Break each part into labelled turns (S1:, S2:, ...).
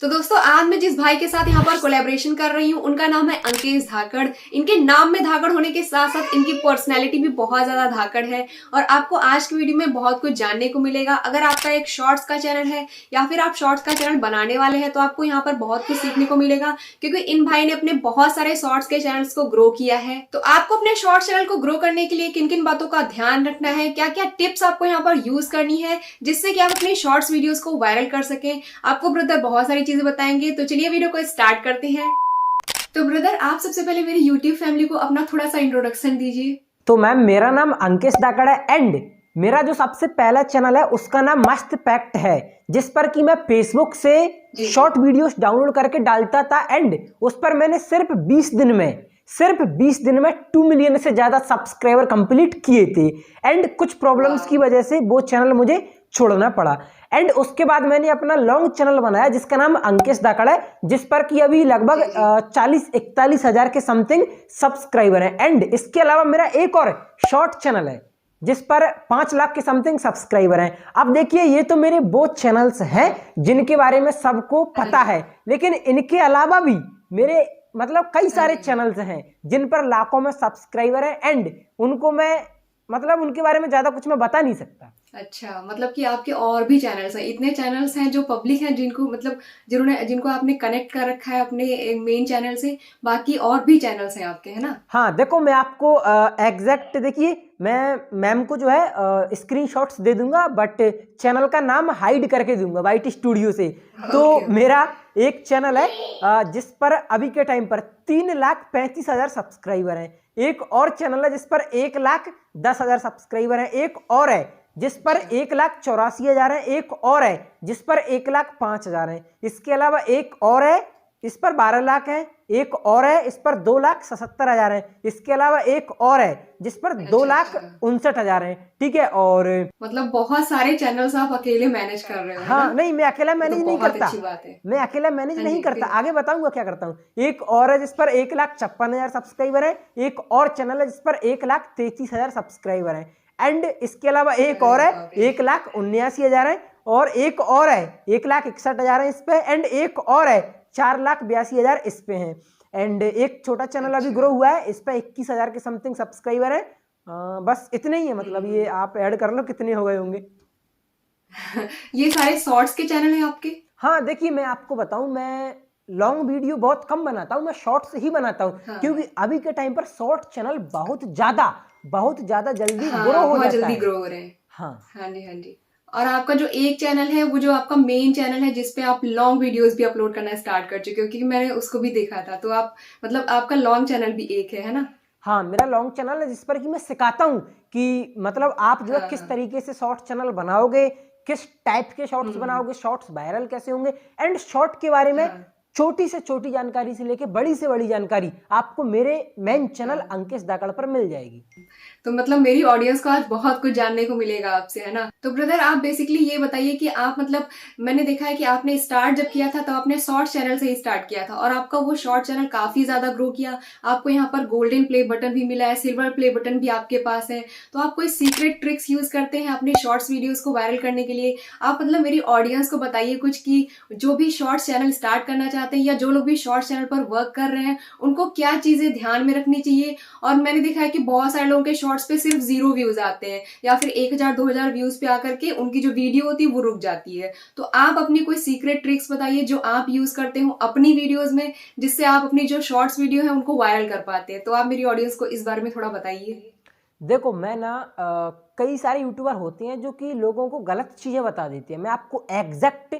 S1: तो दोस्तों आज मैं जिस भाई के साथ यहाँ पर कोलैबोरेशन कर रही हूँ उनका नाम है अंकेश धाकड़। इनके नाम में धाकड़ होने के साथ साथ इनकी पर्सनैलिटी भी बहुत ज्यादा धाकड़ है और आपको आज की वीडियो में बहुत कुछ जानने को मिलेगा। अगर आपका एक शॉर्ट्स का चैनल है या फिर आप शॉर्ट्स का चैनल बनाने वाले हैं तो आपको यहाँ पर बहुत कुछ सीखने को मिलेगा, क्योंकि इन भाई ने अपने बहुत सारे शॉर्ट्स के चैनल्स को ग्रो किया है। तो आपको अपने शॉर्ट्स चैनल को ग्रो करने के लिए किन किन बातों का ध्यान रखना है, क्या क्या टिप्स आपको यहाँ पर यूज करनी है जिससे कि आप अपने शॉर्ट्स वीडियोस को वायरल कर सकें, आपको ब्रदर बहुत सारी चीजें बताएंगे। तो चलिए वीडियो को स्टार्ट करते हैं। तो ब्रदर आप सबसे पहले मेरी यूट्यूब फैमिली को अपना थोड़ा सा इंट्रोडक्शन दीजिए।
S2: तो मैम मेरा नाम अंकेश धाकड़ है एंड मेरा जो सबसे पहला चैनल है उसका नाम मस्त फैक्ट है, जिस पर कि मैं फेसबुक से शॉर्ट वीडियोस डाउनलोड करके डालता था एंड उस पर मैंने सिर्फ 20 दिन में 2 मिलियन से ज्यादा सब्सक्राइबर कंप्लीट किए थे एंड कुछ प्रॉब्लम्स की वजह से वो चैनल मुझे छोड़ना पड़ा। एंड उसके बाद मैंने अपना लॉन्ग चैनल बनाया जिसका नाम अंकेश धाकड़ है, जिस पर कि अभी लगभग 40-41 हजार के समथिंग सब्सक्राइबर हैं। एंड इसके अलावा मेरा एक और शॉर्ट चैनल है जिस पर 5 लाख के समथिंग सब्सक्राइबर हैं। अब देखिए ये तो मेरे वो चैनल्स हैं जिनके बारे में सबको पता है, लेकिन इनके अलावा भी मेरे मतलब कई सारे चैनल्स हैं जिन पर लाखों में सब्सक्राइबर हैं एंड उनको मैं मतलब उनके बारे में ज्यादा कुछ मैं बता नहीं सकता।
S1: अच्छा, मतलब कि आपके और भी चैनल्स हैं, इतने चैनल्स हैं जो पब्लिक हैं जिनको मतलब जिनको आपने कनेक्ट कर रखा है अपने मेन चैनल से, बाकी और भी चैनल्स हैं आपके, है ना? हाँ
S2: देखो मैं आपको एग्जैक्ट देखिए मैं मैम को जो है स्क्रीनशॉट्स दे दूंगा, बट चैनल का नाम हाइड करके दूंगा वाइट स्टूडियो से। तो मेरा एक चैनल है जिस पर अभी के टाइम पर 3,35,000 सब्सक्राइबर हैं। एक और चैनल है जिस पर 1,10,000 सब्सक्राइबर हैं। एक और है जिस पर 1,84,000 है। एक और है जिस पर 1,05,000 है। इसके अलावा एक और है इस पर 12 लाख है। एक और है इस पर 2,77,000 है। इसके अलावा एक और है जिस पर 2,59,000 है। ठीक है, और
S1: मतलब बहुत सारे चैनल्स आप अकेले मैनेज कर रहे हो।
S2: हाँ नहीं, मैं अकेला मैनेज नहीं करता। मैं अकेला मैनेज नहीं करता, आगे बताऊंगा क्या करता हूँ। एक और है जिस पर 1,56,000 सब्सक्राइबर है। एक और चैनल है जिस पर 1,33,000 सब्सक्राइबर है। एंड इसके अलावा एक और है 1,79,000 है। और एक और है 1,61,000 है इस पे। एंड एक और है 4,82,000 इस पे हैं। एंड एक छोटा चैनल अभी ग्रो हुआ है, इस पे 21,000 के समथिंग सब्सक्राइबर है। बस इतने ही है, मतलब ये आप ऐड कर लो कितने हो गए होंगे।
S1: ये सारे शॉर्ट्स के चैनल हैं आपके?
S2: हाँ देखिए मैं आपको बताऊं, मैं लॉन्ग वीडियो बहुत कम बनाता हूं, मैं शॉर्ट्स ही बनाता हूं। क्योंकि अभी के टाइम पर शॉर्ट चैनल बहुत ज्यादा जल्दी ग्रो हो जाता है।
S1: जल्दी ग्रो हो रहे हैं।
S2: हाँ
S1: जी। और आपका जो एक चैनल है वो जो आपका मेन चैनल है जिसपे आप लॉन्ग वीडियोस भी अपलोड करना स्टार्ट कर चुके हो, क्योंकि मैंने उसको भी देखा था। तो आप मतलब आपका लॉन्ग चैनल भी एक है ना?
S2: हाँ मेरा लॉन्ग चैनल है जिस पर कि मैं सिखाता हूँ कि मतलब आप जो है किस तरीके से शॉर्ट चैनल बनाओगे, किस टाइप के शॉर्ट्स बनाओगे, शॉर्ट्स वायरल कैसे होंगे। एंड शॉर्ट के बारे में छोटी से छोटी जानकारी से लेके बड़ी से बड़ी जानकारी आपको मेरे मेन चैनल अंकेश धाकड़ पर मिल जाएगी।
S1: तो मतलब मेरी ऑडियंस को आज बहुत कुछ जानने को मिलेगा आपसे, है ना? तो ब्रदर आप बेसिकली ये बताइए कि आप मतलब मैंने देखा है कि आपने स्टार्ट जब किया था तो आपने शॉर्ट चैनल से ही स्टार्ट किया था और आपका वो शॉर्ट चैनल काफी ज्यादा ग्रो किया। आपको यहाँ पर गोल्डन प्ले बटन भी मिला है, सिल्वर प्ले बटन भी आपके पास है। तो आप कोई सीक्रेट ट्रिक्स यूज करते हैं अपने शॉर्ट्स वीडियोस को वायरल करने के लिए? आप मतलब मेरी ऑडियंस को बताइए कुछ कि जो भी शॉर्ट्स चैनल स्टार्ट करना चाहते हैं या जो लोग भी शॉर्ट्स चैनल पर वर्क कर रहे हैं उनको क्या चीजें ध्यान में रखनी चाहिए। और मैंने देखा है कि बहुत सारे लोगों के शॉर्ट्स पे सिर्फ 0 व्यूज आते हैं या फिर 1,000-2,000 व्यूज पे आकर के उनकी जो वीडियो होती है वो रुक जाती है। तो आप अपनी कोई सीक्रेट ट्रिक्स बताइए जो आप यूज करते हो अपनी वीडियोस में, जिससे आप अपनी जो शॉर्ट्स वीडियो है उनको वायरल कर पाते हैं। तो आप मेरी ऑडियंस को इस बारे में थोड़ा बताइए।
S2: देखो मैं ना कई सारे यूट्यूबर होते हैं जो कि लोगों को गलत चीजें बता देते हैं। मैं आपको एग्जैक्ट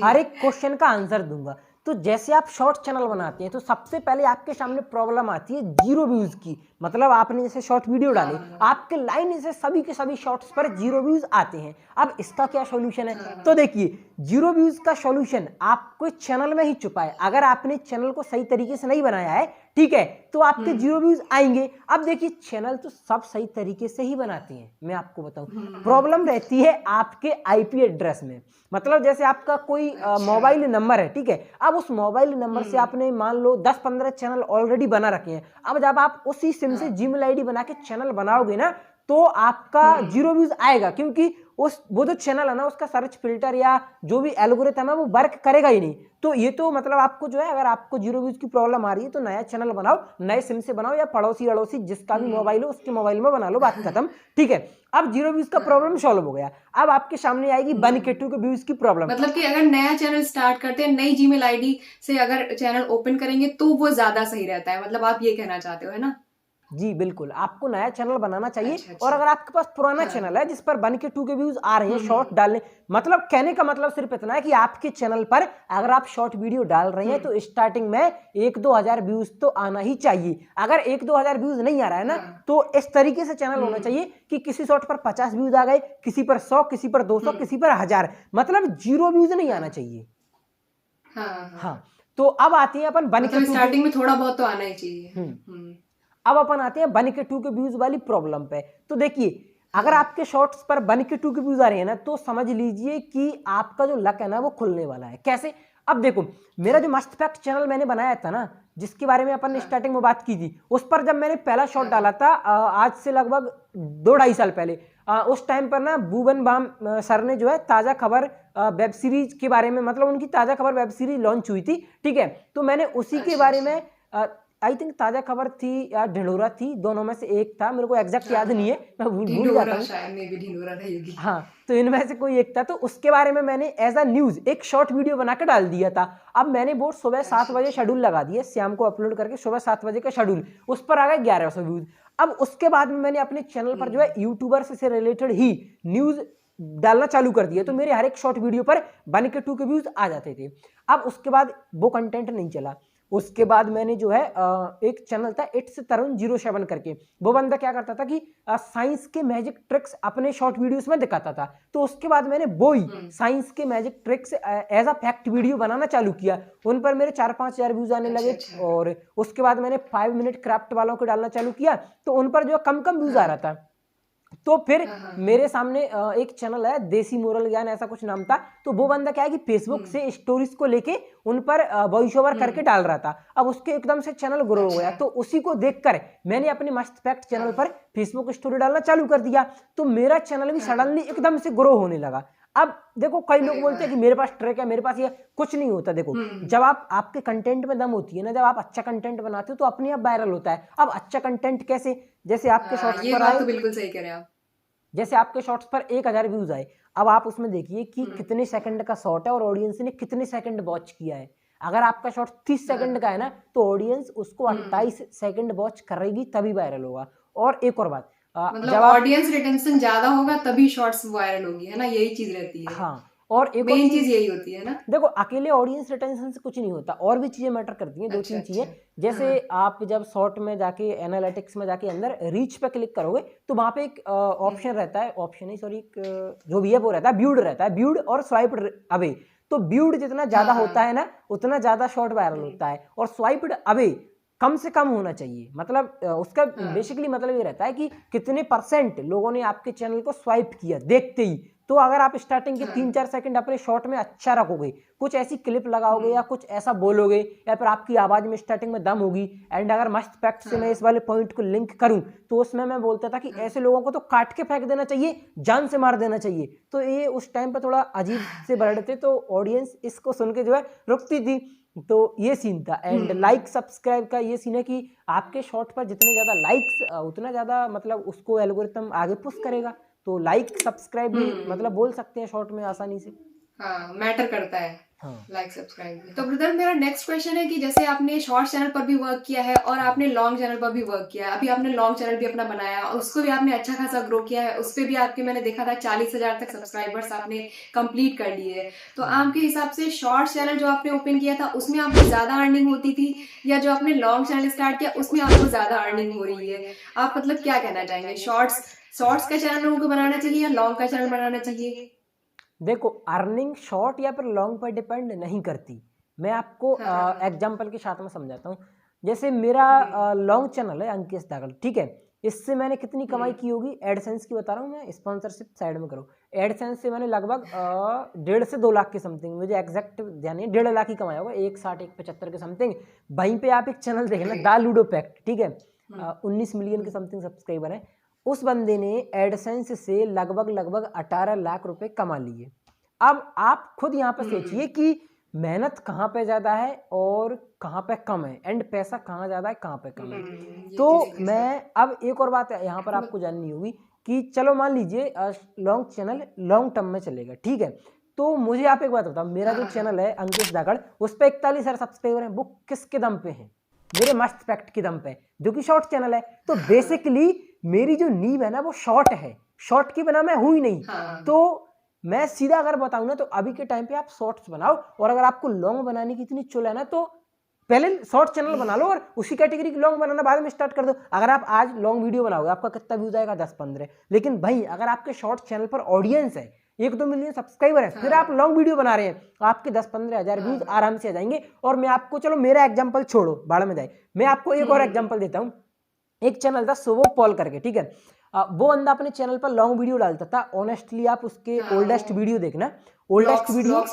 S2: हर एक क्वेश्चन का आंसर दूंगा। तो जैसे आप शॉर्ट चैनल बनाते हैं तो सबसे पहले आपके सामने प्रॉब्लम आती है 0 व्यूज की। मतलब आपने जैसे शॉर्ट वीडियो डाली, आपके लाइन से सभी के सभी शॉर्ट्स पर 0 व्यूज आते हैं। अब इसका क्या सॉल्यूशन है? तो देखिए 0 व्यूज का सॉल्यूशन आपको चैनल में ही छुपा है। अगर आपने चैनल को सही तरीके से नहीं बनाया है, ठीक है, तो आपके 0 व्यूज आएंगे। अब देखिए चैनल तो सब सही तरीके से ही बनाते हैं, मैं आपको बताऊं। प्रॉब्लम रहती है आपके आईपी एड्रेस में। मतलब जैसे आपका कोई मोबाइल नंबर है, ठीक है, अब उस मोबाइल नंबर से आपने मान लो 10-15 चैनल ऑलरेडी बना रखे हैं। अब जब आप उसी सिम से जीमेल आईडी बना के चैनल बनाओगे ना तो आपका 0 व्यूज आएगा, क्योंकि उस वो जो चैनल है ना उसका सर्च फिल्टर या जो भी एल्गोरिथम है वो वर्क करेगा ही नहीं। तो ये तो मतलब आपको जो है, अगर आपको 0 व्यूज की प्रॉब्लम आ रही है तो नया चैनल बनाओ, नए सिम से बनाओ या पड़ोसी अड़ोसी जिसका भी मोबाइल हो उसके मोबाइल में बना लो, बात खत्म। ठीक है, अब 0 व्यूज का प्रॉब्लम सॉल्व हो गया। अब आपके सामने आएगी 1K 2K व्यूज की प्रॉब्लम।
S1: मतलब कि अगर नया चैनल स्टार्ट करते हैं, नई जीमेल आईडी से अगर चैनल ओपन करेंगे तो वो ज्यादा सही रहता है, मतलब आप ये कहना चाहते हो, है ना?
S2: जी बिल्कुल, आपको नया चैनल बनाना चाहिए।
S1: अच्छा।
S2: और अगर आपके पास पुराना चैनल है जिस पर 1K 2K व्यूज आ रहे हैं शॉर्ट डालने, मतलब कहने का मतलब सिर्फ इतना है कि आपके चैनल पर अगर आप शॉर्ट वीडियो डाल रहे हैं तो स्टार्टिंग में 1-2 हजार व्यूज तो आना ही चाहिए। अगर 1-2 हजार व्यूज नहीं आ रहा है ना तो इस तरीके से चैनल होना चाहिए कि किसी शॉर्ट पर 50 व्यूज आ गए, किसी पर 100, किसी पर 200, किसी पर 1000, मतलब 0 व्यूज नहीं आना चाहिए। हाँ, तो अब आती है अपन 1K 2K,
S1: स्टार्टिंग में थोड़ा बहुत तो आना ही चाहिए।
S2: अब अपन आते हैं 1K 2K व्यूज वाली प्रॉब्लम पे। तो देखिए, अगर आपके शॉर्ट्स पर 1K 2K व्यूज आ रहे हैं ना तो समझ लीजिए कि आपका जो लक है ना वो खुलने वाला है। कैसे? अब देखो, मेरा जो मस्त फैक्ट चैनल मैंने बनाया था ना, जिसके बारे में अपन ने स्टार्टिंग में बात की थी, उस पर जब मैंने पहला शॉट डाला था आज से लगभग 2-2.5 साल पहले, उस टाइम पर ना भुवन बाम सर ने जो है ताजा खबर वेब सीरीज के बारे में, मतलब उनकी ताजा खबर वेब सीरीज लॉन्च हुई थी। ठीक है, तो मैंने उसी के बारे में आई थिंक ताजा खबर थी या ढिंढोरा थी, दोनों में से एक था, मेरे को एग्जैक्ट याद नहीं है, मैं भूल जाता हूँ।
S1: शायद में भी ढिंढोरा रहेगी।
S2: हाँ, तो इनमें से कोई एक था, तो उसके बारे में मैंने एज अ न्यूज एक शॉर्ट वीडियो बना के डाल दिया था। अब मैंने वो सुबह 7 बजे शेड्यूल लगा दिया, शाम को अपलोड करके सुबह 7 बजे का शेड्यूल, उस पर आ गए 1100 व्यूज। अब उसके बाद में मैंने अपने चैनल पर जो है यूट्यूबर से रिलेटेड ही न्यूज डालना चालू कर दिया, तो मेरे हर एक शॉर्ट वीडियो पर 1K 2K व्यूज आ जाते थे। अब उसके बाद वो कंटेंट नहीं चला। उसके बाद मैंने जो है एक चैनल था इट्स तरुण 07 करके, वो बंदा क्या करता था कि साइंस के मैजिक ट्रिक्स अपने शॉर्ट वीडियोस में दिखाता था। तो उसके बाद मैंने वो ही साइंस के magic tricks as a fact video बनाना चालू किया, उन पर मेरे 4-5 हजार व्यूज आने लगे। और उसके बाद मैंने 5 मिनट क्राफ्ट वालों को डालना चालू किया, तो उन पर जो कम कम व्यूज आ रहा था। तो फिर मेरे सामने एक चैनल है देसी मोरल ज्ञान ऐसा कुछ नाम था, तो वो बंदा क्या है कि फेसबुक से स्टोरीज को लेके उन पर वॉइस ओवर करके डाल रहा था। अब उसके एकदम से चैनल ग्रो हो गया, तो उसी को देखकर मैंने अपने मस्त फैक्ट चैनल पर फेसबुक स्टोरी डालना चालू कर दिया, तो मेरा चैनल भी सडनली एकदम से ग्रो होने लगा। अब देखो, कई लोग बोलते हैं कि मेरे पास ट्रैक है, मेरे पास ये कुछ नहीं होता। देखो, जब आप आपके कंटेंट में दम होती है ना, जब आप अच्छा कंटेंट बनाते हो तो अपने आप वायरल होता है। अब अच्छा कंटेंट कैसे? जैसे आपके शॉर्ट्स पर आए,
S1: तो बिल्कुल सही कह रहे हैं आप,
S2: जैसे आपके शॉर्ट्स पर 1000 व्यूज आए, अब आप उसमें देखिए कि कितने सेकंड का शॉर्ट है और ऑडियंस ने कितने सेकंड वॉच किया है। अगर आपका शॉर्ट 30 सेकंड का है ना तो ऑडियंस उसको 28 सेकंड वॉच करेगी, तभी वायरल होगा। और एक और बात,
S1: मतलब
S2: जब
S1: ऑडियंस रिटेंशन ज्यादा होगा तभी शॉर्ट्स वायरल होगी, है ना? यही चीज रहती है।
S2: हाँ, और एक और
S1: मेन चीज यही होती है ना।
S2: देखो, अकेले ऑडियंस रिटेंशन से कुछ नहीं होता, और भी चीजें मैटर करती हैं, 2-3 चीजें। जैसे आप जब शॉर्ट में जाके एनालिटिक्स में जाके अंदर रीच पे क्लिक करोगे तो वहां पे एक ऑप्शन रहता है, ऑप्शन नहीं सॉरी, जो भी है वो रहता है व्यूड, रहता है व्यूड और स्वाइप अवे। तो व्यूड जितना ज्यादा होता है ना उतना ज्यादा शॉर्ट वायरल होता है, और स्वाइप्ड अवे कम से कम होना चाहिए। मतलब उसका बेसिकली मतलब ये रहता है कि कितने % लोगों ने आपके चैनल को स्वाइप किया देखते ही। तो अगर आप स्टार्टिंग के 3-4 सेकंड अपने शॉर्ट में अच्छा रखोगे, कुछ ऐसी क्लिप लगाओगे या कुछ ऐसा बोलोगे, या फिर आपकी आवाज में स्टार्टिंग में दम होगी, एंड अगर मस्त फैक्ट से मैं इस वाले पॉइंट को लिंक करूं तो उसमें मैं बोलता था कि ऐसे लोगों को तो काट के फेंक देना चाहिए, जान से मार देना चाहिए। तो ये उस टाइम पर थोड़ा अजीब से वर्ड थे, तो ऑडियंस इसको सुन के जो है रुकती थी। तो ये सीन था। एंड लाइक सब्सक्राइब का ये सीन है कि आपके शॉर्ट पर जितने ज्यादा लाइक्स उतना ज्यादा मतलब उसको एल्गोरिथम आगे पुश करेगा। तो लाइक सब्सक्राइब भी मतलब बोल सकते हैं शॉर्ट में आसानी से।
S1: हाँ, मैटर करता है।
S2: हाँ,
S1: लाइक सब्सक्राइब। तो ब्रदर, मेरा नेक्स्ट क्वेश्चन है कि जैसे आपने शॉर्ट चैनल पर भी वर्क किया है और आपने लॉन्ग चैनल पर भी वर्क किया है, अभी आपने लॉन्ग चैनल भी अपना बनाया और उसको भी आपने अच्छा खासा ग्रो किया है, उस पर भी आपके मैंने देखा था 40,000 तक सब्सक्राइबर्स आपने कंप्लीट कर लिए है। तो आपके हिसाब से शॉर्ट चैनल जो आपने ओपन किया था उसमें आपको ज्यादा अर्निंग होती थी, या जो आपने लॉन्ग चैनल स्टार्ट किया उसमें आपको ज्यादा अर्निंग हो रही है? आप मतलब क्या कहना चाहेंगे, शॉर्ट्स का चैनल लोगों को बनाना चाहिए या लॉन्ग का चैनल बनाना चाहिए?
S2: देखो, अर्निंग शॉर्ट या फिर लॉन्ग पर डिपेंड नहीं करती। मैं आपको एग्जांपल के साथ में समझाता हूँ। जैसे मेरा लॉन्ग चैनल है अंकेश दागड़, ठीक है, इससे मैंने कितनी कमाई की होगी, एडसेंस की बता रहा हूँ मैं, स्पॉन्सरशिप साइड में करो। एडसेंस से मैंने लगभग 1.5 से 2 लाख के समथिंग, मुझे एग्जैक्ट ध्यान नहीं, 1.5 लाख ही कमाया होगा, 1.60-1.75 के समथिंग। वहीं पे आप एक चैनल देखना द लूडो पैक्ट, ठीक है, 19 मिलियन के समथिंग सब्सक्राइबर है। उस बंदे ने एडसेंस से लगभग 18 लाख रुपए कमा लिए। अब आप खुद यहाँ पे सोचिए कि मेहनत कहाँ पे ज्यादा है और कहाँ पे कम है, एंड पैसा कहाँ ज्यादा है कहाँ पे कम है।
S1: ये
S2: तो
S1: चीज़ है।
S2: मैं अब एक और बात यहाँ पर आपको जाननी होगी कि चलो मान लीजिए लॉन्ग चैनल लॉन्ग टर्म में चलेगा, ठीक है। तो मुझे आप एक बात बताओ, मेरा जो चैनल है अंकित दागड़, उस पर 41,000 सब्सक्राइबर है, वो किसके दम पे है? मेरे मस्त फैक्ट के दम पे, जो कि शॉर्ट चैनल है। तो बेसिकली मेरी जो नींव है ना वो शॉर्ट है, शॉर्ट के बिना मैं हुई नहीं। तो मैं सीधा अगर बताऊं ना तो अभी के टाइम पे आप शॉर्ट्स बनाओ, और अगर आपको लॉन्ग बनाने की इतनी चुल है ना तो पहले शॉर्ट चैनल बना लो और उसी कैटेगरी की लॉन्ग बनाना बाद में स्टार्ट कर दो। अगर आप आज लॉन्ग वीडियो बनाओगे आपका कितना व्यूज आएगा? 10-15। लेकिन भाई अगर आपके शॉर्ट चैनल पर ऑडियंस है, 1-2 मिलियन सब्सक्राइबर है, फिर आप लॉन्ग वीडियो बना रहे हैं, आपके 10-15 हजार व्यूज आराम से आ जाएंगे। और मैं आपको, चलो मेरा एग्जांपल छोड़ो, बाड़ा में जाए, मैं आपको एक और एग्जांपल देता हूँ। एक चैनल था सोवो पॉल करके, ठीक है। वो बंदा अपने चैनल पर लॉन्ग वीडियो डालता था। ऑनेस्टली आप उसके ओल्डेस्ट वीडियो देखना, ओल्डेस्ट वीडियो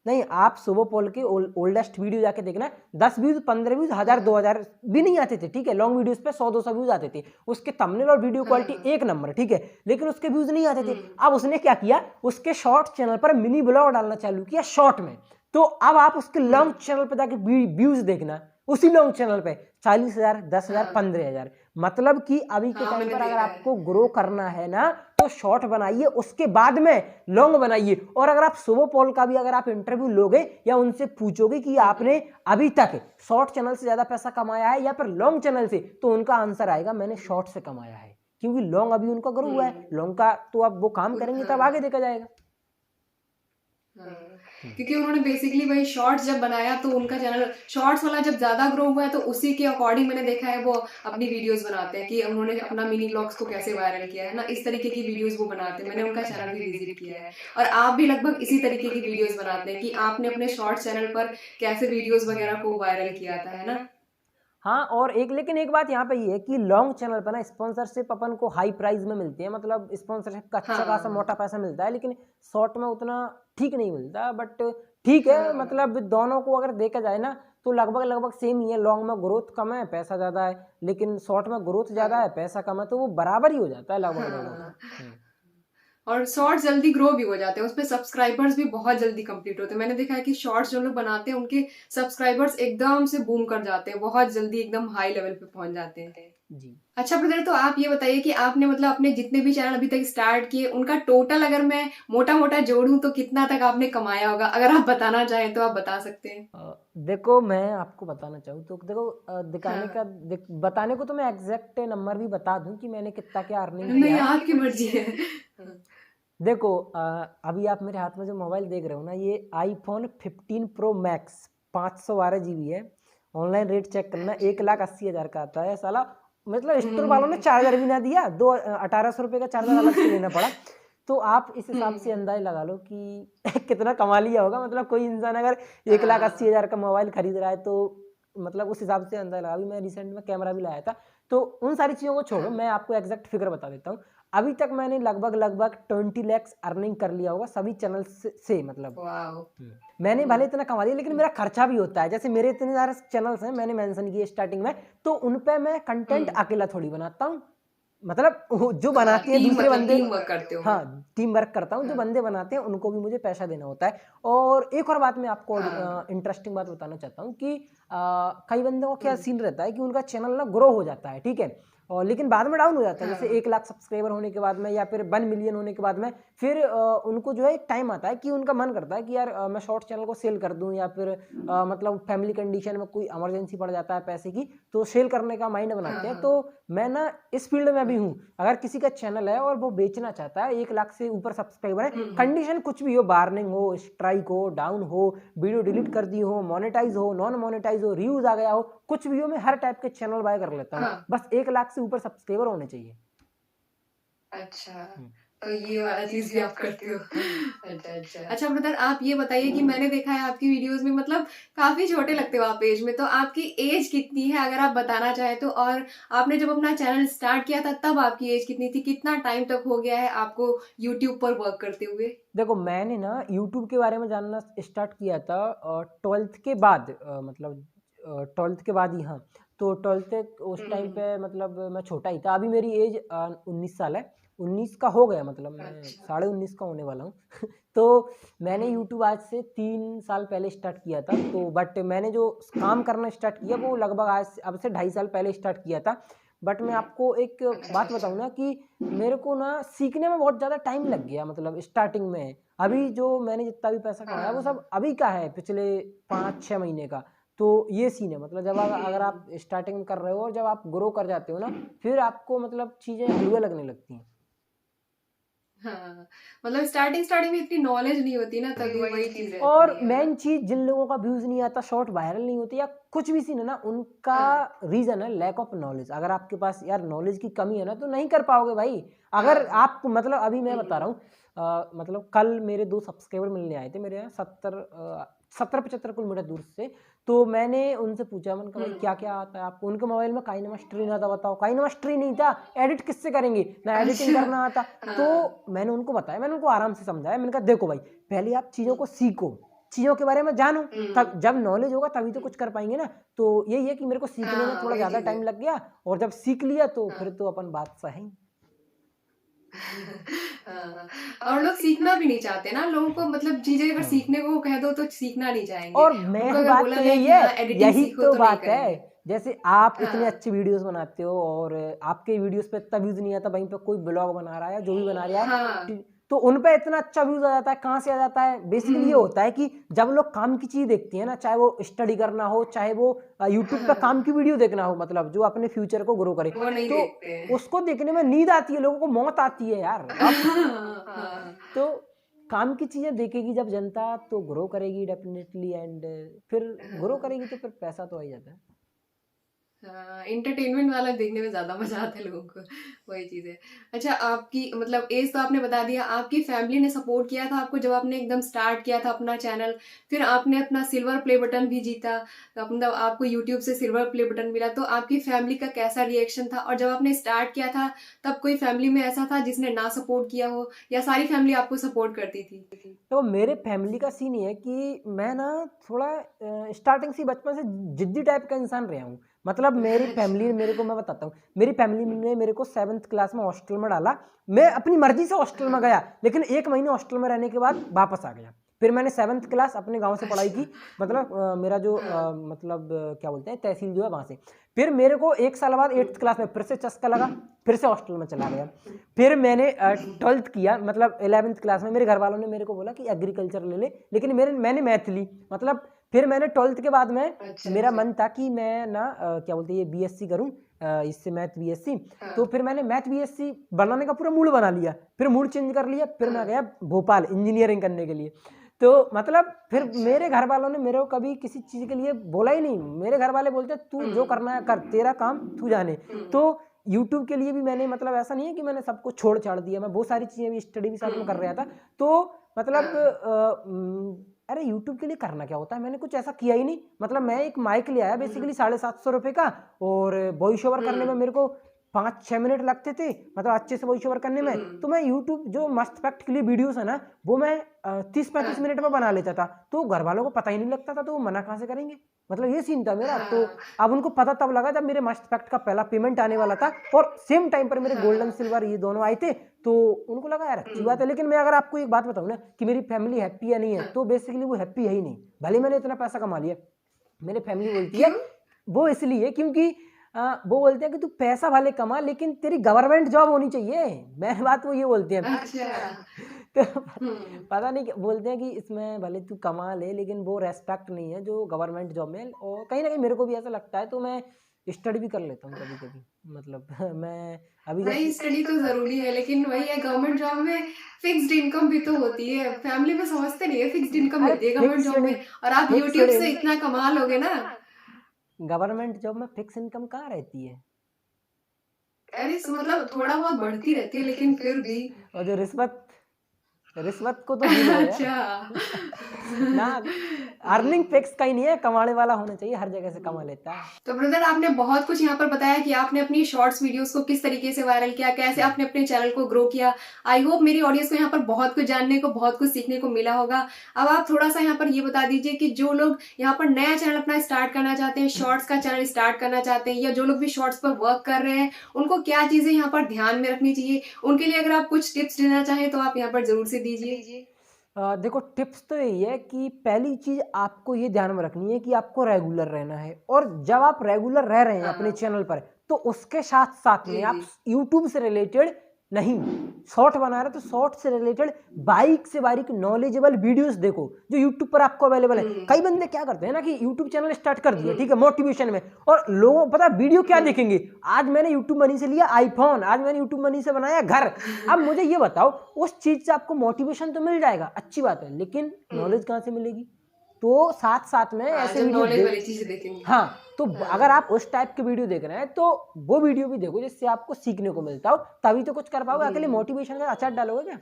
S2: नहीं, आप सोवो पॉल के ओल्डेस्ट वीडियो जाके देखना, 10 व्यूज, 15 व्यूज, 1000, 2000 भी नहीं आते थे, ठीक है। लॉन्ग वीडियोस पे 100-200 व्यूज आते थे। उसके थंबनेल और वीडियो क्वालिटी एक नंबर, ठीक है, लेकिन उसके व्यूज नहीं आते थे। अब उसने क्या किया, उसके शॉर्ट चैनल पर मिनी ब्लॉग डालना चालू किया शॉर्ट में। तो अब आप उसके लॉन्ग चैनल पर जाके व्यूज देखना, उसी लॉन्ग चैनल पे 40,000, 10,000, 15,000। मतलब कि अभी के टाइम पर अगर आपको ग्रो करना है ना तो शॉर्ट बनाइए, उसके बाद में लॉन्ग बनाइए। और अगर आप सोवो पॉल का भी अगर आप इंटरव्यू लोगे या उनसे पूछोगे कि आपने अभी तक शॉर्ट चैनल से ज्यादा पैसा कमाया है या फिर लॉन्ग चैनल से, तो उनका आंसर आएगा मैंने शॉर्ट से कमाया है, क्योंकि लॉन्ग अभी उनका ग्रो हुआ है। लॉन्ग का तो अब वो काम करेंगे तब आगे देखा जाएगा।
S1: क्योंकि उन्होंने बेसिकली वही शॉर्ट्स जब बनाया तो उनका चैनल शॉर्ट्स वाला जब ज्यादा ग्रो हुआ है तो उसी के अकॉर्डिंग मैंने देखा है वो अपनी वीडियोस बनाते हैं कि उन्होंने अपना मिनी ब्लॉग्स को कैसे वायरल किया है ना, इस तरीके की वीडियोस वो बनाते हैं। मैंने उनका चैनल भी विजिट किया है और आप भी लगभग इसी तरीके की वीडियोस बनाते हैं कि आपने अपने शॉर्ट चैनल पर कैसे वीडियोस वगैरह को वायरल किया था, है ना।
S2: हाँ, और लेकिन एक बात यहाँ पे ये है कि लॉन्ग चैनल पर ना स्पॉन्सरशिप अपन को हाई प्राइस में मिलती है, मतलब स्पॉन्सरशिप का अच्छा खासा मोटा पैसा मिलता है, लेकिन शॉर्ट में उतना ठीक नहीं मिलता। बट ठीक है, मतलब दोनों को अगर देखा जाए ना तो लगभग सेम ही है। लॉन्ग में ग्रोथ कम है, पैसा ज्यादा है, लेकिन शॉर्ट में ग्रोथ ज्यादा है, पैसा कम है, तो वो बराबर ही हो जाता है लगभग।
S1: और शॉर्ट्स जल्दी ग्रो भी हो जाते हैं, उसपे सब्सक्राइबर्स भी बहुत जल्दी कंप्लीट होते हैं। मैंने देखा है कि शॉर्ट्स जो लोग बनाते हैं उनके सब्सक्राइबर्स एकदम से बूम कर जाते हैं, बहुत जल्दी एकदम हाई लेवल पे पहुंच जाते हैं
S2: जी।
S1: अच्छा ब्रदर, तो आप ये बताइए कि आपने मतलब अपने जितने भी चैनल अभी तक स्टार्ट किए उनका टोटल अगर मैं मोटा मोटा जोड़ूं तो कितना तक आपने कमाया होगा? अगर आप बताना चाहें तो आप बता सकते हैं।
S2: देखो मैं आपको बताना चाहूँ तो देखो दिखाने का बताने को तो मैं एग्जैक्ट नंबर भी बता दूं कि मैंने कितना क्या अर्निंग किया
S1: नहीं,
S2: है।
S1: आपकी मर्जी है।
S2: देखो अभी आप मेरे हाथ में जो मोबाइल देख रहे हो ना, ये iPhone 15 Pro Max 512 GB है। ऑनलाइन रेट चेक करना, 1,80,000 का आता है साला। मतलब स्टोर वालों ने चार्जर भी ना दिया, 1800 रुपये का चार्जर अलग से लेना पड़ा। तो आप इस हिसाब से अंदाज लगा लो कि कितना कमा लिया होगा। मतलब कोई इंसान अगर 1,80,000 का मोबाइल खरीद रहा है तो मतलब उस हिसाब से अंदाज लगा। अभी मैं रिसेंट में कैमरा भी लाया था, तो उन सारी चीज़ों को छोड़ो, मैं आपको एग्जैक्ट फिगर बता देता हूँ। अभी तक मैंने लगभग 20 लाख अर्निंग कर लिया होगा सभी चैनल से मतलब। मैंने भले इतना कमा लिया, लेकिन मेरा खर्चा भी होता है। जैसे मेरे इतने सारे चैनल्स हैं, मैंने मेंशन किए स्टार्टिंग में, तो उन पे मैं कंटेंट अकेला थोड़ी बनाता हूँ। मतलब जो बनाते हैं दूसरे बंदे, हाँ टीम वर्क करता हूँ। जो बंदे बनाते हैं उनको भी मुझे पैसा देना होता है। और एक और बात मैं आपको इंटरेस्टिंग बात बताना चाहता हूँ कि कई बंदों का क्या सीन रहता है कि उनका चैनल ना ग्रो हो जाता है, ठीक है, और लेकिन बाद में डाउन हो जाता है। जैसे 1 लाख सब्सक्राइबर होने के बाद में या फिर 1 मिलियन होने के बाद में फिर उनको जो है एक टाइम आता है कि उनका मन करता है कि यार मैं शॉर्ट चैनल को सेल कर दूं, या फिर मतलब फैमिली कंडीशन में कोई इमरजेंसी पड़ जाता है पैसे की, तो सेल करने का माइंड बनाते हैं। तो मैं ना इस फील्ड में भी हूँ। अगर किसी का चैनल है और वो बेचना चाहता है, 1 लाख से ऊपर सब्सक्राइबर है, कंडीशन कुछ भी हो, वार्निंग हो, स्ट्राइक हो, डाउन हो, वीडियो डिलीट कर दी हो, मोनेटाइज हो, नॉन मोनेटाइज हो, रिव्यूज आ गया हो, कुछ भी हो, मैं हर टाइप के चैनल बाय कर लेता हूँ। बस 1 लाख से ऊपर सब्सक्राइबर होने चाहिए।
S1: अच्छा, तो ये वाला चीज भी आप करते हो। अच्छा ब्रदर, आप ये बताइए कि मैंने देखा है आपकी वीडियोस में मतलब काफी छोटे लगते हो आप एज में, तो आपकी एज कितनी है अगर आप बताना चाहें तो? और आपने जब अपना चैनल स्टार्ट किया था तब आपकी एज कितनी थी? कितना टाइम तक हो गया है आपको यूट्यूब पर वर्क करते हुए?
S2: देखो मैंने ना यूट्यूब के बारे में जानना स्टार्ट किया था 12th के बाद, मतलब 12th के बाद ही। हाँ, तो 12th तक उस टाइम पे मतलब मैं छोटा ही था। अभी मेरी एज 19 साल है, 19 का हो गया, मतलब मैं
S1: अच्छा।
S2: 19.5 का होने वाला हूँ। तो मैंने यूट्यूब आज से 3 साल पहले स्टार्ट किया था। तो बट मैंने जो काम करना स्टार्ट किया वो लगभग आज अब से 2.5 साल पहले स्टार्ट किया था। बट मैं आपको एक बात बताऊँ ना कि मेरे को ना सीखने में बहुत ज़्यादा टाइम लग गया, मतलब स्टार्टिंग में। अभी जो मैंने जितना भी पैसा कमाया वो सब अभी का है, पिछले 5-6 महीने का। तो ये सीन है, मतलब जब अगर आप स्टार्टिंग में कर रहे हो और जब आप ग्रो कर जाते हो ना, फिर आपको मतलब चीज़ें हलवे लगने लगती हैं।
S1: हाँ, मतलब स्टार्टिंग में इतनी नॉलेज नहीं होती ना, तभी वही चीज
S2: और
S1: रहती है ना।
S2: मेन चीज, जिन लोगों का व्यूज नहीं आता, शॉर्ट वायरल नहीं होते या कुछ भी सीन है ना, उनका
S1: हाँ
S2: रीजन है लैक ऑफ नॉलेज। अगर आपके पास यार नॉलेज की कमी है ना तो नहीं कर पाओगे भाई। अगर
S1: हाँ।
S2: आप मतलब अभी मैं बता रहा हूँ, मतलब कल मेरे 2 सब्सक्राइबर मिलने आए थे मेरे यहाँ 70-75 किलोमीटर दूर से। तो मैंने उनसे पूछा, मैंने कहा भाई क्या क्या आता है आपको? उनके मोबाइल में काइनेमास्टरी नहीं आता, बताओ। काइनेमास्टरी नहीं था, एडिट किससे करेंगे, ना एडिटिंग
S1: अच्छा।
S2: करना आता। तो
S1: हाँ।
S2: मैंने उनको बताया, मैंने उनको आराम से समझाया, मैंने कहा देखो भाई, पहले आप चीज़ों को सीखो, चीज़ों के बारे में जानो, तब जब नॉलेज होगा तभी तो कुछ कर पाएंगे ना। तो यही है कि मेरे को सीखने में
S1: हाँ
S2: थोड़ा
S1: वही
S2: ज़्यादा
S1: चीज
S2: टाइम
S1: है।
S2: लग गया, और जब सीख लिया तो फिर
S1: हाँ।
S2: तो अपन बात सही।
S1: हाँ, और लोग सीखना भी नहीं चाहते ना, लोगों को मतलब चीजें अगर
S2: हाँ,
S1: सीखने को कह दो तो सीखना नहीं चाहेंगे।
S2: और
S1: उनको
S2: मेन
S1: अगर
S2: बात
S1: बोला
S2: तो
S1: जाए
S2: यही
S1: कि
S2: है,
S1: हाँ एडिटिंग
S2: यही
S1: सीखो
S2: तो
S1: तो नहीं
S2: बात है।
S1: करेंगे।
S2: जैसे आप इतने
S1: हाँ
S2: अच्छे वीडियोस बनाते हो और आपके वीडियोस पे इतना व्यूज नहीं आता, वहीं पे कोई ब्लॉग बना रहा है, जो भी बना रहा है,
S1: हाँ।
S2: तो उन पे इतना अच्छा व्यूज आ जाता है। कहाँ से आ जाता है? बेसिकली ये होता है कि जब लोग काम की चीज देखती है ना, चाहे वो स्टडी करना हो, चाहे वो यूट्यूब पे काम
S1: हाँ
S2: की वीडियो देखना हो, मतलब जो अपने फ्यूचर को ग्रो करे,
S1: वो नहीं
S2: तो
S1: देखते हैं।
S2: उसको देखने में नींद आती है, लोगों को मौत आती है यार अब।
S1: हाँ हाँ।
S2: तो काम की चीजें देखेगी जब जनता तो ग्रो करेगी डेफिनेटली, एंड फिर ग्रो
S1: हाँ।
S2: करेगी तो फिर पैसा तो आ ही जाता है।
S1: हाँ, एंटरटेनमेंट वाला देखने में ज्यादा मजा आता है लोगों को, वही चीज है। अच्छा, आपकी मतलब एज तो आपने बता दिया, आपकी फैमिली ने सपोर्ट किया था आपको जब आपने एकदम स्टार्ट किया था अपना चैनल, फिर आपने अपना सिल्वर प्ले बटन भी जीता, तो मतलब आपको यूट्यूब से सिल्वर प्ले बटन मिला, तो आपकी फैमिली का कैसा रिएक्शन था? और जब आपने स्टार्ट किया था तब कोई फैमिली में ऐसा था जिसने ना सपोर्ट किया हो, या सारी फैमिली आपको सपोर्ट करती थी?
S2: तो मेरे फैमिली का सीन ये है कि मैं ना थोड़ा स्टार्टिंग से बचपन से जिद्दी टाइप का इंसान रहा हूँ। मतलब मेरी फैमिली ने
S1: अच्छा।
S2: मेरे को, मैं बताता हूँ, मेरी फैमिली ने मेरे को 7th क्लास में हॉस्टल में डाला। मैं अपनी मर्जी से हॉस्टल में गया, लेकिन 1 महीने हॉस्टल में रहने के बाद वापस आ गया। फिर मैंने 7th क्लास अपने गांव से पढ़ाई की,
S1: अच्छा।
S2: मतलब मेरा जो
S1: हाँ।
S2: मतलब क्या बोलते हैं, तहसील जो है वहाँ से। फिर मेरे को 1 साल बाद 8th क्लास में फिर से चस्का लगा, फिर से हॉस्टल में चला गया। फिर मैंने 12th किया, मतलब 11th क्लास में मेरे घर वालों ने मेरे को बोला कि एग्रीकल्चर ले ले, लेकिन मैंने मैथ ली। मतलब फिर मैंने 12th के बाद में
S1: अच्छा
S2: मेरा
S1: अच्छा।
S2: मन था कि मैं ना क्या बोलते हैं ये बीएससी करूं, इससे मैथ बीएससी।
S1: हाँ
S2: तो फिर मैंने मैथ बीएससी बनाने का पूरा मूड बना लिया, फिर मूड चेंज कर लिया, फिर मैं
S1: हाँ।
S2: गया भोपाल इंजीनियरिंग करने के लिए। तो मतलब फिर
S1: अच्छा।
S2: मेरे घर वालों ने मेरे को कभी किसी चीज़ के लिए बोला ही नहीं। मेरे घर वाले बोलते तू जो करना है कर, तेरा काम तू जाने। तो यूट्यूब के लिए भी मैंने, मतलब ऐसा नहीं है कि मैंने सब कुछ छोड़ छाड़ दिया, मैं बहुत सारी चीज़ें भी, स्टडी भी साथ में कर रहा था। तो मतलब अरे यूट्यूब के लिए करना क्या होता है, मैंने कुछ ऐसा किया ही नहीं। मतलब मैं एक माइक ले आया बेसिकली 750 रुपये का, और वॉइस ओवर करने में मेरे को 5-6 मिनट लगते थे, मतलब अच्छे से वॉइस ओवर करने में। तो मैं यूट्यूब जो मस्त फैक्ट के लिए वीडियोस है ना, वो मैं 30-35 मिनट में बना लेता था। तो घर वालों को पता ही नहीं लगता था, तो वो मना कहाँ से करेंगे। मतलब ये सीन था मेरा। तो
S1: हाँ
S2: अब उनको पता तब लगा जब मेरे मस्त फैक्ट का पहला पेमेंट आने वाला था, और सेम टाइम पर मेरे गोल्डन
S1: हाँ।
S2: सिल्वर ये दोनों आए थे। तो उनको लगा यार अच्छी बात है। लेकिन मैं अगर आपको एक बात बताऊं ना कि मेरी फैमिली हैप्पी या नहीं है, तो बेसिकली वो हैप्पी है ही नहीं। भले मैंने इतना पैसा कमा लिया, मेरी फैमिली बोलती है
S1: क्यों?
S2: वो इसलिए क्योंकि वो बोलते हैं कि तू पैसा भले कमा, लेकिन तेरी गवर्नमेंट जॉब होनी चाहिए। मैं बात वो ये बोलते हैं।
S1: अच्छा।
S2: तो
S1: हम्म।
S2: पता नहीं क्या बोलते हैं कि इसमें भले तू कमा ले, लेकिन वो रेस्पेक्ट नहीं है जो गवर्नमेंट जॉब में। और कहीं ना कहीं मेरे को भी ऐसा लगता है, तो मैं स्टडी भी कर लेता हूँ कभी कभी। मतलब मैं अभी
S1: भाई
S2: जैसे
S1: स्टडी तो जरूरी है, लेकिन वही है, गवर्नमेंट जॉब में फिक्स्ड इनकम भी तो होती है, फैमिली में समझते नहीं है, फिक्स्ड इनकम
S2: अरे
S1: मिलती है गवर्नमेंट
S2: फिक्स
S1: जॉब में, और आप
S2: फिक्स
S1: यूट्यूब से इतना कमा लोगे ना।
S2: गवर्नमेंट जॉब में फिक्स इनकम कहाँ रहती है?
S1: अरे मतलब थोड़ा बहुत बढ़ती रहती है, लेकिन फिर भी।
S2: और जो रिश्वत रिश्वत को तो भूल गए
S1: अच्छा।
S2: ना। अर्निंग फिक्स का ही नहीं है, कमाने वाला होना चाहिए, हर जगह से कमा लेता है।
S1: तो ब्रदर आपने बहुत कुछ यहाँ पर बताया कि आपने अपनी शॉर्ट्स वीडियोस को किस तरीके से वायरल किया, कैसे आपने अपने चैनल को ग्रो किया। आई होप मेरी ऑडियंस को यहाँ पर बहुत कुछ जानने को, बहुत कुछ सीखने को मिला होगा। अब आप थोड़ा सा यहाँ पर ये बता दीजिए कि जो लोग यहाँ पर नया चैनल अपना स्टार्ट करना चाहते हैं, शॉर्ट्स का चैनल स्टार्ट करना चाहते हैं, या जो लोग भी शॉर्ट्स पर वर्क कर रहे हैं, उनको क्या चीजें यहाँ पर ध्यान में रखनी चाहिए, उनके लिए अगर आप कुछ टिप्स देना चाहें तो आप यहाँ पर जरूर से दीजिए।
S2: देखो टिप्स तो यही है कि पहली चीज आपको ये ध्यान में रखनी है कि आपको रेगुलर रहना है, और जब आप रेगुलर रह रहे हैं अपने चैनल पर, तो उसके साथ साथ में आप यूट्यूब से रिलेटेड नहीं, शॉर्ट बना रहे तो शॉर्ट से रिलेटेड बारीक से बारीक नॉलेजेबल वीडियोस देखो जो यूट्यूब पर आपको अवेलेबल है। कई बंदे क्या करते हैं ना कि यूट्यूब चैनल स्टार्ट कर दिया, ठीक है, मोटिवेशन में, और लोगों पता वीडियो क्या देखेंगे, आज मैंने यूट्यूब मनी से लिया आईफोन, आज मैंने यूट्यूब मनी से बनाया घर। अब मुझे ये बताओ, उस चीज से आपको मोटिवेशन तो मिल जाएगा, अच्छी बात है, लेकिन नॉलेज कहाँ से मिलेगी? तो साथ साथ में ऐसे
S1: नॉलेज वाली चीजें देखेंगे।
S2: हाँ, तो अगर आप उस टाइप के वीडियो देख रहे हैं तो वो वीडियो भी देखो जिससे आपको सीखने को मिलता हो, तभी तो कुछ कर पाओगे। अकेले मोटिवेशन का अचार डालोगे क्या?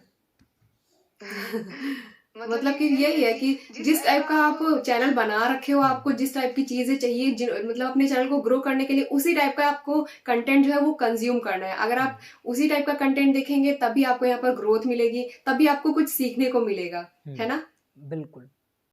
S1: मतलब कि यही है कि जिस टाइप का आप चैनल बना रखे हो, आपको जिस टाइप की चीजें चाहिए, मतलब अपने चैनल को ग्रो करने के लिए, उसी टाइप का आपको कंटेंट जो है वो कंज्यूम करना है। अगर आप उसी टाइप का कंटेंट देखेंगे तभी आपको यहाँ पर ग्रोथ मिलेगी, तभी आपको कुछ सीखने को मिलेगा, है ना?
S2: बिल्कुल।